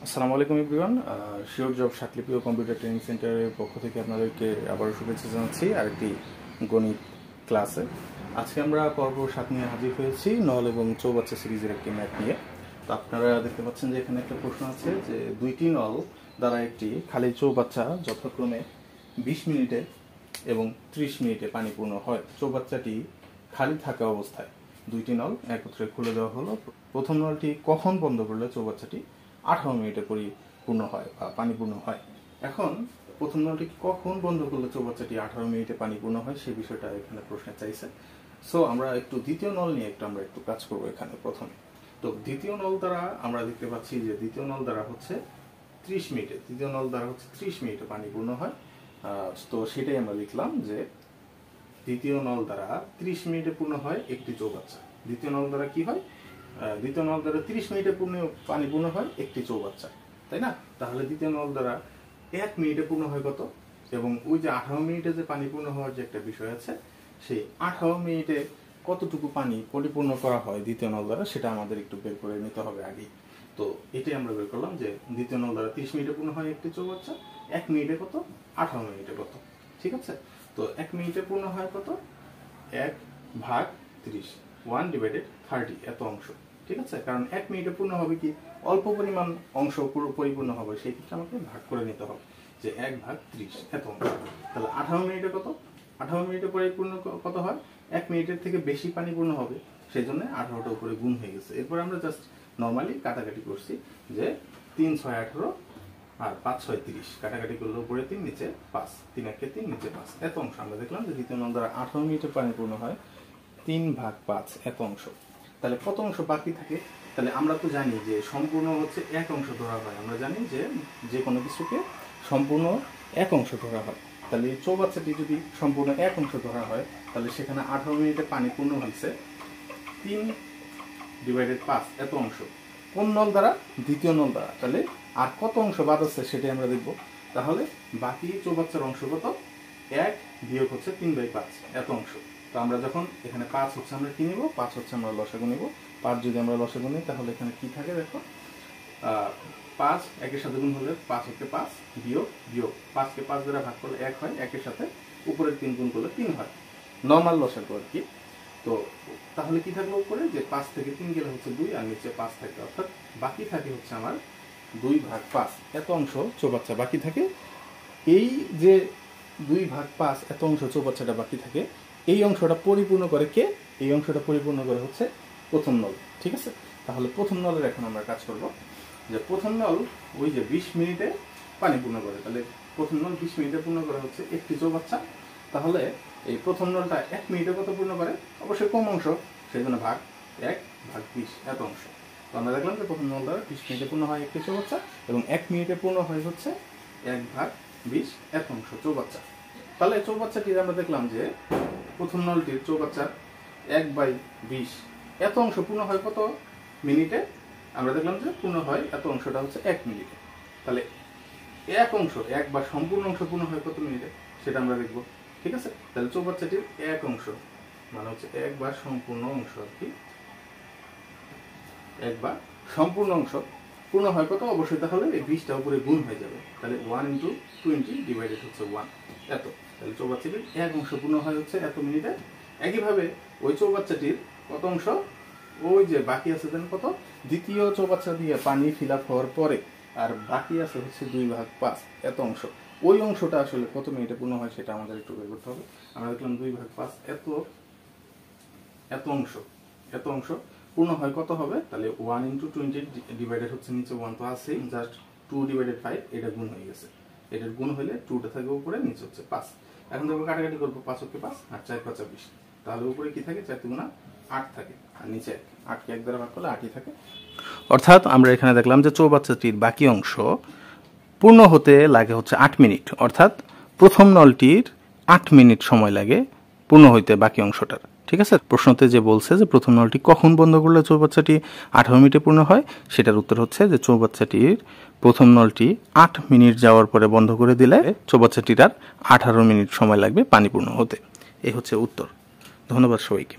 আসসালামু আলাইকুম everyone. Sure job সাতলিপি ও computer training সেন্টারের পক্ষ থেকে আপনাদেরকে আবারও শুভেচ্ছা জানাচ্ছি আরেকটি গণিত ক্লাসে। আজকে আমরা পর্ব 7 নিয়ে হাজির হয়েছি, নল এবং চৌবাচ্চা সিরিজের একটি ম্যাথ নিয়ে। তো আপনারা দেখতে পাচ্ছেন যে এখানে একটা প্রশ্ন আছে যে দুইটি নল দ্বারা একটি খালি চৌবাচ্চা যথাক্রমে 20 মিনিটে এবং 30 মিনিটে পানি পূর্ণ হয়। চৌবাচ্চাটি খালি থাকা অবস্থায় দুইটি নল একত্রে খুলে দেওয়া হলো। প্রথম নলটি কখন বন্ধ করলে চৌবাচ্চাটি 18 মিনিটে পরিপূর্ণ হয় বা পানিপূর্ণ হয়। এখন প্রথম নলটি কখন বন্ধ করলে চৌবাচ্চাটি 18 মিনিটে পানিপূর্ণ হয় সেই বিষয়টা এখানে প্রশ্নে চাইছে। সো আমরা একটু দ্বিতীয় নল নিয়ে আমরা একটু কাজ করবো এখানে প্রথমে। তো দ্বিতীয় নল দ্বারা আমরা দেখতে পাচ্ছি যে দ্বিতীয় নল দ্বারা হচ্ছে 30 মিনিটে, দ্বিতীয় নল দ্বারা হচ্ছে 30 মিনিটে পানিপূর্ণ হয়। তো সেটাই আমরা লিখলাম যে দ্বিতীয় নল দ্বারা 30 মিনিটে পূর্ণ হয় একটি চৌবাচ্চা। দ্বিতীয় নল দ্বারা কি হয়? দ্বিতীয় নল দ্বারা 30 মিনিটে পানি পূর্ণ হয় একটি চৌবাচ্চা, তাই না? তাহলে দ্বিতীয় নল দ্বারা 1 মিনিটে পূর্ণ হয় কত? এবং ওই যে 18 মিনিটে যে পানি পূর্ণ হওয়ার যে একটা বিষয় আছে, সেই 18 মিনিটে কতটুকু পানি পরিপূর্ণ করা হয় দ্বিতীয় নল দ্বারা, সেটা আমাদের একটু বের করে নিতে হবে আগেই। তো এটাই আমরা বের করলাম যে দ্বিতীয় নল দ্বারা 30 মিনিটে পূর্ণ হয় একটি চৌবাচ্চা, 1 মিনিটে কত? 18 মিনিটে কত? ঠিক আছে। তো 1 মিনিটে পূর্ণ হয় কত? 1/30, 1/30 এত অংশ। ঠিক আছে, কারণ 1 মিনিটে পূর্ণ হবে কি অল্প পরিমাণ অংশ পুরো পরিপূর্ণ হবে, সেই ক্ষেত্রে আমাকে ভাগ করে নিতে হবে যে 1/30 এত অংশ। তাহলে 18 মিনিটে কত? 18 মিনিটে পরিপূর্ণ কত হয়? 1 মিনিটের থেকে বেশি পানি পূর্ণ হবে, সেই জন্য 18টা উপরে গুণ হয়ে গেছে। এরপর আমরা জাস্ট নর্মালি কাটাকাটি করছি যে 3 6 18 আর 5 6 30, কাটাকাটি করলে উপরে 3 নিচে 5, 3 1 3 নিচে 5 এত অংশ। আমরা দেখলাম যে দ্বিতীয় নল দ্বারা 18 মিনিটে পানি পূর্ণ হয় 3/5 এত অংশ। তাহলে কত অংশ বাকি থাকে? তাহলে আমরা তো জানি যে সম্পূর্ণ হচ্ছে এক অংশ ধরা হয়। আমরা জানি যে যে কোনো কিছুকে সম্পূর্ণ এক অংশ ধরা হয়। তাহলে এই চৌবাচ্চাটি যদি সম্পূর্ণ এক অংশ ধরা হয়, তাহলে সেখানে 18 মিনিটে পানি পূর্ণ হয়েছে 3/5 এত অংশ। কোন নল দ্বারা? দ্বিতীয় নল দ্বারা। তাহলে আর কত অংশ বাদ আছে সেটাই আমরা দেখব। তাহলে বাকি চৌবাচ্চার অংশ কত? 1 বিয়োগ হচ্ছে 3/5 এত অংশ। তো আমরা যখন এখানে 5 হচ্ছে আমরা কি নিব? 5 হচ্ছে আমরা লসাগু নিব। 5 যদি আমরা লসাগু নিই তাহলে এখানে কি থাকে দেখো, 5 একের সাথে গুণ হলে 5 হচ্ছে 5 বিয়োগ বিয়োগ 5 কে 5 দ্বারা ভাগ করলে 1 হয়, একের সাথে উপরের 3 গুণ করলে 3 হয়, নরমাল লসাগু আর কি। তো তাহলে কি থাকলো উপরে? যে 5 থেকে 3 গেলে হচ্ছে 2 আর নিচে 5 থাকে, অর্থাৎ বাকি থাকে হচ্ছে আমার 2/5 এত অংশ চৌবাচ্চা বাকি থাকে। এই যে 2/5 এত অংশ চৌবাচ্চাটা বাকি থাকে, এই অংশটা পরিপূর্ণ করে কে? এই অংশটা পরিপূর্ণ করে হচ্ছে প্রথম নল। ঠিক আছে, তাহলে প্রথম নলের এখন আমরা কাজ করব যে প্রথম নল ওই যে 20 মিনিটে পানি পূর্ণ করে। তাহলে প্রথম নল 20 মিনিটে পূর্ণ করা হচ্ছে একটি চৌবাচ্চা। তাহলে এই প্রথম নলটা 1 মিনিটে কত পূর্ণ করে? অবশ্যই কম অংশ, সেই জন্য ভাগ 1/20 এত অংশ। তো আমরা দেখলাম যে প্রথম নল দ্বারা 20 মিনিটে পূর্ণ হয় একটি চৌবাচ্চা এবং 1 মিনিটে পূর্ণ হয় হচ্ছে 1/20 এত অংশ চৌবাচ্চা। তাহলে চৌবাচ্চাটির আমরা দেখলাম যে প্রথম নলটির চৌবাচ্চার 1/20 এত অংশ পূর্ণ হয় কত মিনিটে? আমরা দেখলাম যে পূর্ণ হয় এত অংশটা হচ্ছে 1 মিনিটে। তাহলে এক অংশ, এক বা সম্পূর্ণ অংশ পূর্ণ হয় কত মিনিটে সেটা আমরা দেখব। ঠিক আছে, তাহলে চৌবাচ্চাটির এক অংশ মানে হচ্ছে এক বা সম্পূর্ণ অংশ আর কি, এক বা সম্পূর্ণ অংশ পূর্ণ হয় কত? অবশ্যই তাহলে এই 20টা উপরে গুণ হয়ে যাবে। তাহলে 1 × 20 ডিভাইডেড হচ্ছে 1 এত। তাহলে চৌবাচ্চাটির এক অংশ পূর্ণ হয় হচ্ছে এত মিনিটে। একইভাবে ওই চৌবাচ্চাটির কত অংশ? ওই যে বাকি আছে দেন কত? দ্বিতীয় চৌবাচ্চা দিয়ে পানি ফিল আপ হওয়ার পরে আর বাকি আছে হচ্ছে 2/5 এত অংশ। ওই অংশটা আসলে কত মিনিটে পূর্ণ হয় সেটা আমাদের একটু বের করতে হবে। আমরা দেখলাম 2/5 এত অংশ পূর্ণ হয় কত হবে? তাহলে 1 × 20 ডিভাইডেড হচ্ছে নিচে 1 তো আছেই, জাস্ট 2/5 এটা গুণ হয়ে গেছে। এটার গুণ হলে 2টা থাকবে উপরে, নিচে হচ্ছে 5। এখন দেখবো কাটাকাটি করবো, 5 × 5 আর 4 × 5 = 20। তাহলে উপরে কি থাকে? 4 × 3 = 8 থাকে আর নিচে 1, 8কে 1 দ্বারা ভাগ করলে 8ই থাকে। অর্থাৎ আমরা এখানে দেখলাম যে চৌবাচ্চাটির বাকি অংশ পূর্ণ হতে লাগে হচ্ছে 8 মিনিট, অর্থাৎ প্রথম নলটির 8 মিনিট সময় লাগে পূর্ণ হইতে বাকি অংশটার। ঠিক আছে, প্রশ্নতে যে বলছে যে প্রথম নলটি কখন বন্ধ করলে চৌবাচ্চাটি 18 মিনিটে পূর্ণ হয়, সেটার উত্তর হচ্ছে যে চৌবাচ্চাটির প্রথম নলটি 8 মিনিট যাওয়ার পরে বন্ধ করে দিলে চৌবাচ্চাটির আর 18 মিনিট সময় লাগবে পানি পূর্ণ হতে। এই হচ্ছে উত্তর। ধন্যবাদ সবাইকে।